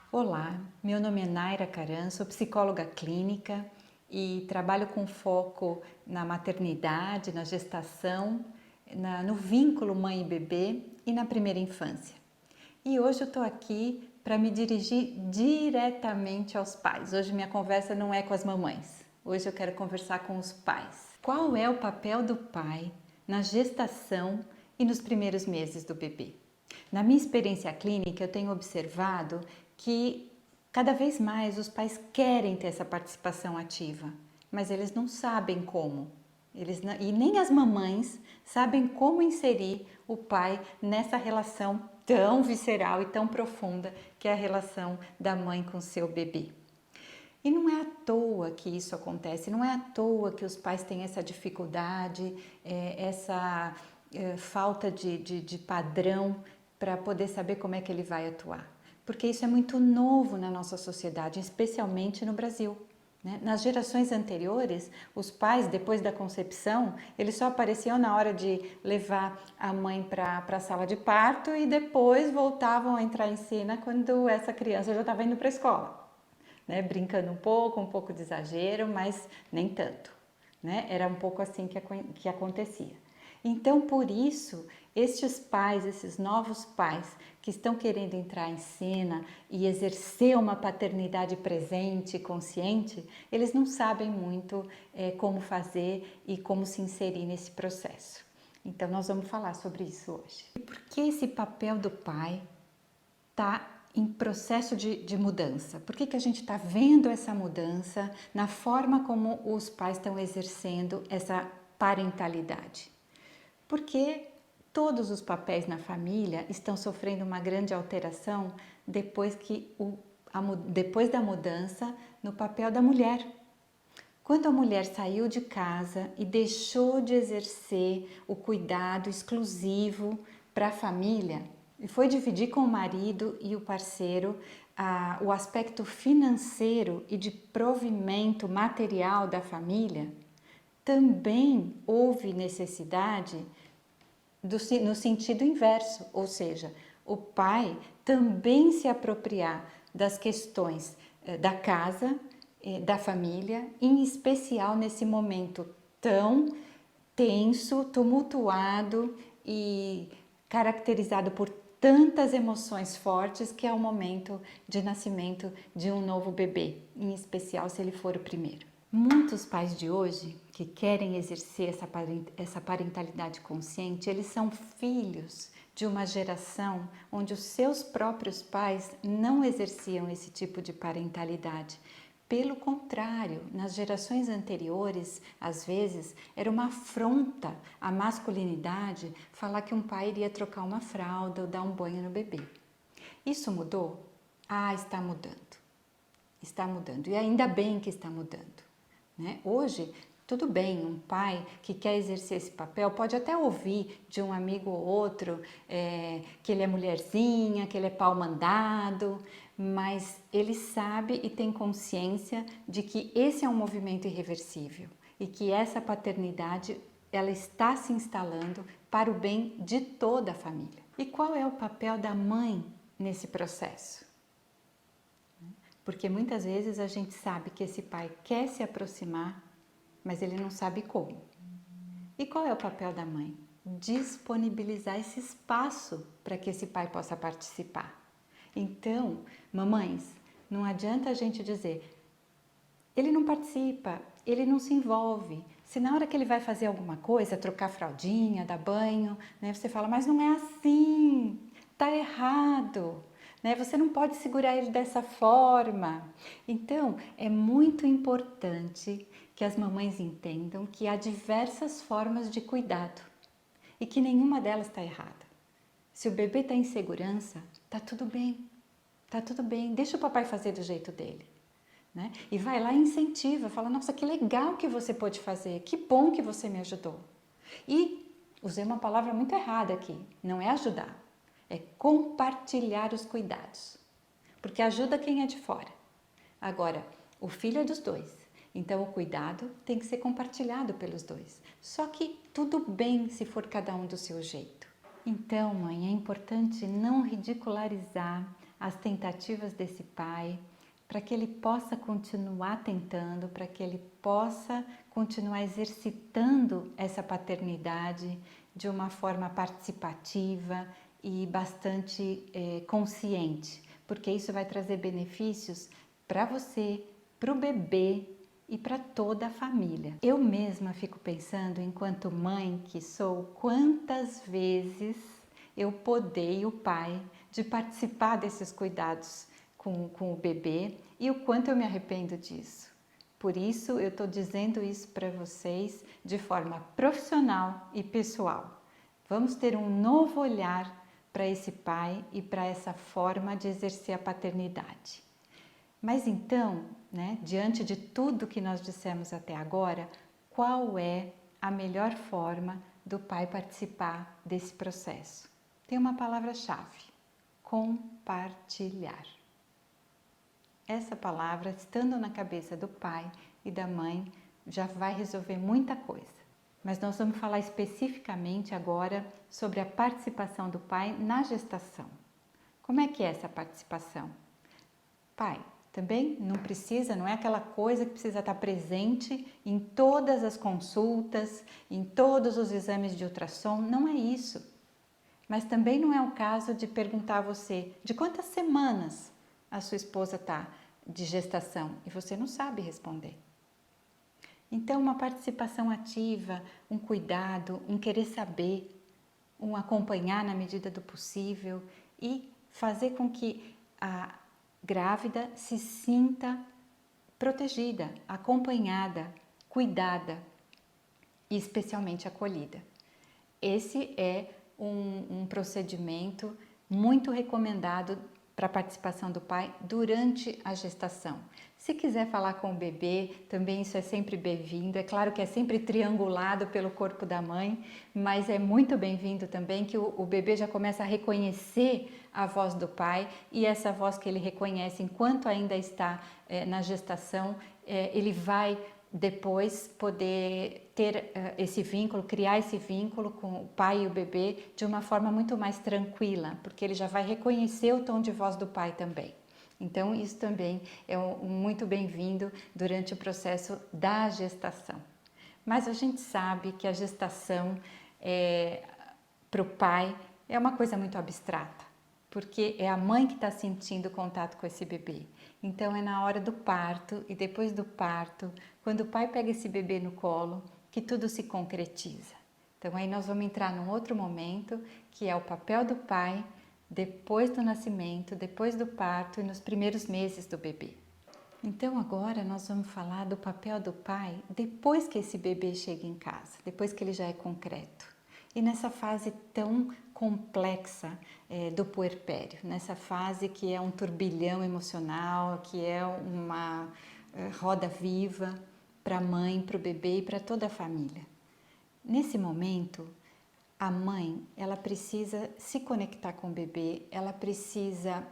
Olá, meu nome é Naira Caran, sou psicóloga clínica e trabalho com foco na maternidade, na gestação, no vínculo mãe e bebê e na primeira infância. E hoje eu estou aqui para me dirigir diretamente aos pais. Hoje minha conversa não é com as mamães, hoje eu quero conversar com os pais. Qual é o papel do pai na gestação e nos primeiros meses do bebê? Na minha experiência clínica, eu tenho observado que cada vez mais os pais querem ter essa participação ativa, mas eles não sabem como. E nem as mamães sabem como inserir o pai nessa relação tão visceral e tão profunda que é a relação da mãe com seu bebê. E não é à toa que isso acontece, não é à toa que os pais têm essa dificuldade, essa falta de padrão para poder saber como é que ele vai atuar. Porque isso é muito novo na nossa sociedade, especialmente no Brasil. Nas gerações anteriores, os pais, depois da concepção, eles só apareciam na hora de levar a mãe para a sala de parto e depois voltavam a entrar em cena quando essa criança já estava indo para a escola. Brincando um pouco de exagero, mas nem tanto. Era um pouco assim que acontecia. Então, por isso, estes pais, esses novos pais que estão querendo entrar em cena e exercer uma paternidade presente, consciente, eles não sabem muito como fazer e como se inserir nesse processo. Então, nós vamos falar sobre isso hoje. E por que esse papel do pai está em processo de mudança? Por que a gente está vendo essa mudança na forma como os pais estão exercendo essa parentalidade? Porque todos os papéis na família estão sofrendo uma grande alteração depois da mudança no papel da mulher. Quando a mulher saiu de casa e deixou de exercer o cuidado exclusivo para a família e foi dividir com o marido e o parceiro o aspecto financeiro e de provimento material da família, também houve necessidade no sentido inverso, ou seja, o pai também se apropriar das questões da casa, da família, em especial nesse momento tão tenso, tumultuado e caracterizado por tantas emoções fortes que é o momento de nascimento de um novo bebê, em especial se ele for o primeiro. Muitos pais de hoje que querem exercer essa parentalidade consciente, eles são filhos de uma geração onde os seus próprios pais não exerciam esse tipo de parentalidade. Pelo contrário, nas gerações anteriores, às vezes, era uma afronta à masculinidade falar que um pai iria trocar uma fralda ou dar um banho no bebê. Isso mudou? Está mudando. Está mudando. E ainda bem que está mudando. Hoje, tudo bem, um pai que quer exercer esse papel pode até ouvir de um amigo ou outro que ele é mulherzinha, que ele é pau mandado, mas ele sabe e tem consciência de que esse é um movimento irreversível e que essa paternidade ela está se instalando para o bem de toda a família. E qual é o papel da mãe nesse processo? Porque muitas vezes a gente sabe que esse pai quer se aproximar, mas ele não sabe como. E qual é o papel da mãe? Disponibilizar esse espaço para que esse pai possa participar. Então, mamães, não adianta a gente dizer, ele não participa, ele não se envolve. Se na hora que ele vai fazer alguma coisa, trocar fraldinha, dar banho, você fala, mas não é assim, tá errado. Você não pode segurar ele dessa forma. Então, é muito importante que as mamães entendam que há diversas formas de cuidado e que nenhuma delas está errada. Se o bebê está em segurança, tá tudo bem, deixa o papai fazer do jeito dele. E vai lá e incentiva, fala, nossa, que legal que você pôde fazer, que bom que você me ajudou. E usei uma palavra muito errada aqui, não é ajudar. É compartilhar os cuidados, porque ajuda quem é de fora. Agora, o filho é dos dois Então o cuidado tem que ser compartilhado pelos dois. Só que tudo bem se for cada um do seu jeito. Então, mãe, é importante não ridicularizar as tentativas desse pai, para que ele possa continuar tentando, para que ele possa continuar exercitando essa paternidade de uma forma participativa e bastante consciente, porque isso vai trazer benefícios para você, para o bebê e para toda a família. Eu mesma fico pensando, enquanto mãe que sou, quantas vezes eu podei o pai de participar desses cuidados com o bebê e o quanto eu me arrependo disso. Por isso eu estou dizendo isso para vocês de forma profissional e pessoal. Vamos ter um novo olhar para esse pai e para essa forma de exercer a paternidade. Mas então, diante de tudo que nós dissemos até agora, qual é a melhor forma do pai participar desse processo? Tem uma palavra-chave: compartilhar. Essa palavra, estando na cabeça do pai e da mãe, já vai resolver muita coisa. Mas nós vamos falar especificamente agora sobre a participação do pai na gestação. Como é que é essa participação? Pai, também não é aquela coisa que precisa estar presente em todas as consultas, em todos os exames de ultrassom, não é isso. Mas também não é o caso de perguntar a você de quantas semanas a sua esposa está de gestação e você não sabe responder. Então, uma participação ativa, um cuidado, um querer saber, um acompanhar na medida do possível e fazer com que a grávida se sinta protegida, acompanhada, cuidada e especialmente acolhida. Esse é um procedimento muito recomendado para a participação do pai durante a gestação. Se quiser falar com o bebê, também isso é sempre bem-vindo. É claro que é sempre triangulado pelo corpo da mãe, mas é muito bem-vindo também que o bebê já começa a reconhecer a voz do pai e essa voz que ele reconhece enquanto ainda está na gestação, ele vai depois poder ter esse vínculo, criar esse vínculo com o pai e o bebê de uma forma muito mais tranquila, porque ele já vai reconhecer o tom de voz do pai também. Então isso também é muito bem-vindo durante o processo da gestação. Mas a gente sabe que a gestação para o pai é uma coisa muito abstrata, porque é a mãe que está sentindo contato com esse bebê. Então é na hora do parto e depois do parto, quando o pai pega esse bebê no colo, que tudo se concretiza. Então aí nós vamos entrar num outro momento, que é o papel do pai depois do nascimento, depois do parto e nos primeiros meses do bebê. Então agora nós vamos falar do papel do pai depois que esse bebê chega em casa, depois que ele já é concreto. E nessa fase tão complexa do puerpério, nessa fase que é um turbilhão emocional, que é uma roda viva para a mãe, para o bebê e para toda a família. Nesse momento, a mãe, ela precisa se conectar com o bebê, ela precisa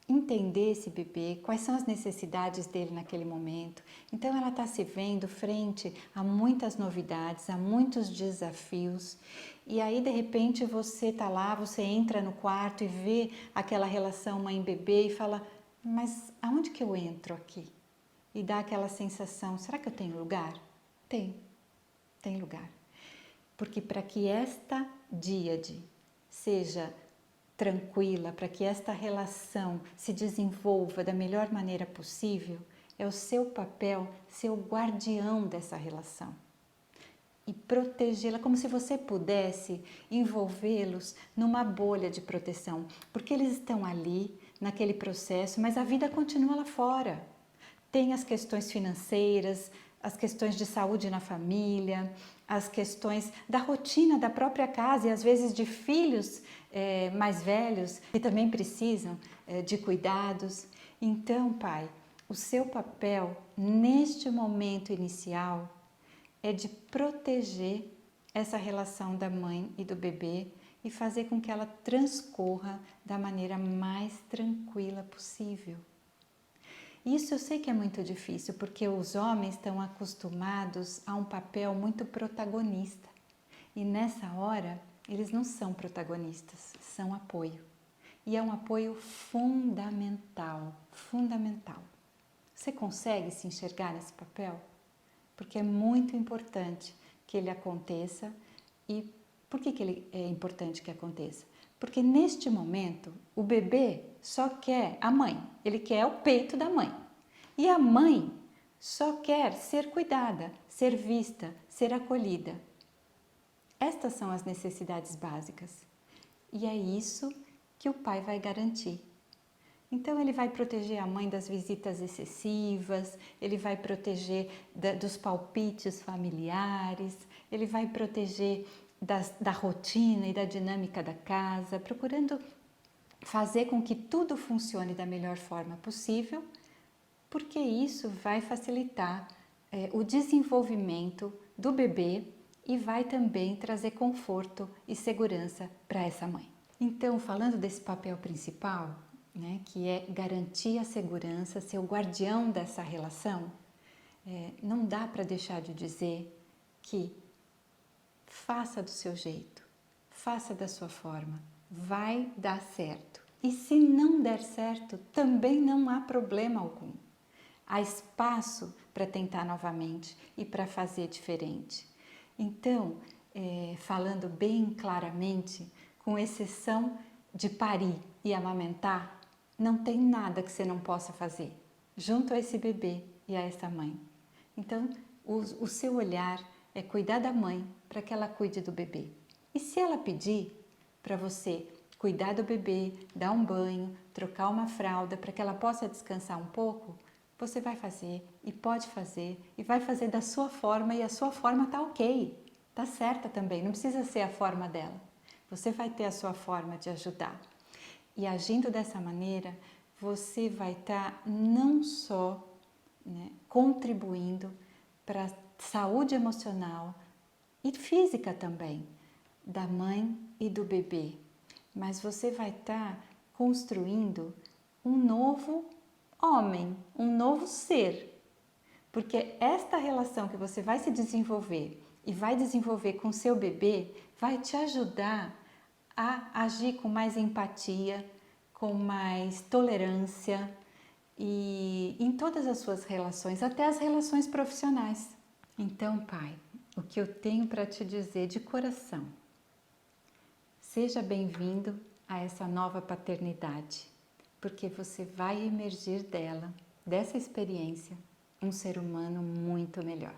entender esse bebê, quais são as necessidades dele naquele momento. Então ela está se vendo frente a muitas novidades, a muitos desafios. E aí de repente você está lá, você entra no quarto e vê aquela relação mãe-bebê e fala: mas aonde que eu entro aqui? E dá aquela sensação: será que eu tenho lugar? Tem lugar. Porque para que esta díade seja tranquila, para que esta relação se desenvolva da melhor maneira possível, é o seu papel ser o guardião dessa relação e protegê-la como se você pudesse envolvê-los numa bolha de proteção, porque eles estão ali naquele processo, mas a vida continua lá fora. Tem as questões financeiras, as questões de saúde na família, as questões da rotina da própria casa e às vezes de filhos mais velhos que também precisam de cuidados. Então, pai, o seu papel neste momento inicial é de proteger essa relação da mãe e do bebê e fazer com que ela transcorra da maneira mais tranquila possível. Isso eu sei que é muito difícil, porque os homens estão acostumados a um papel muito protagonista. E nessa hora, eles não são protagonistas, são apoio. E é um apoio fundamental, fundamental. Você consegue se enxergar nesse papel? Porque é muito importante que ele aconteça. E por que ele é importante que aconteça? Porque neste momento o bebê só quer a mãe, ele quer o peito da mãe. E a mãe só quer ser cuidada, ser vista, ser acolhida. Estas são as necessidades básicas. E é isso que o pai vai garantir. Então ele vai proteger a mãe das visitas excessivas, ele vai proteger dos palpites familiares, ele vai proteger da rotina e da dinâmica da casa, procurando fazer com que tudo funcione da melhor forma possível, porque isso vai facilitar o desenvolvimento do bebê e vai também trazer conforto e segurança para essa mãe. Então, falando desse papel principal, né, que é garantir a segurança, ser o guardião dessa relação, não dá para deixar de dizer que faça do seu jeito, faça da sua forma, vai dar certo. E se não der certo, também não há problema algum. Há espaço para tentar novamente e para fazer diferente. Então, falando bem claramente, com exceção de parir e amamentar, não tem nada que você não possa fazer junto a esse bebê e a essa mãe. Então, o seu olhar é cuidar da mãe para que ela cuide do bebê. E se ela pedir para você cuidar do bebê, dar um banho, trocar uma fralda para que ela possa descansar um pouco, você vai fazer e pode fazer e vai fazer da sua forma e a sua forma tá ok, tá certa também, não precisa ser a forma dela. Você vai ter a sua forma de ajudar. E agindo dessa maneira, você vai estar não só, né, contribuindo para a saúde emocional e física também da mãe e do bebê, mas você vai estar construindo um novo homem, um novo ser, porque esta relação que você vai se desenvolver e vai desenvolver com seu bebê vai te ajudar a agir com mais empatia, com mais tolerância e em todas as suas relações, até as relações profissionais. Então, pai, o que eu tenho para te dizer de coração, seja bem-vindo a essa nova paternidade, porque você vai emergir dessa experiência, um ser humano muito melhor.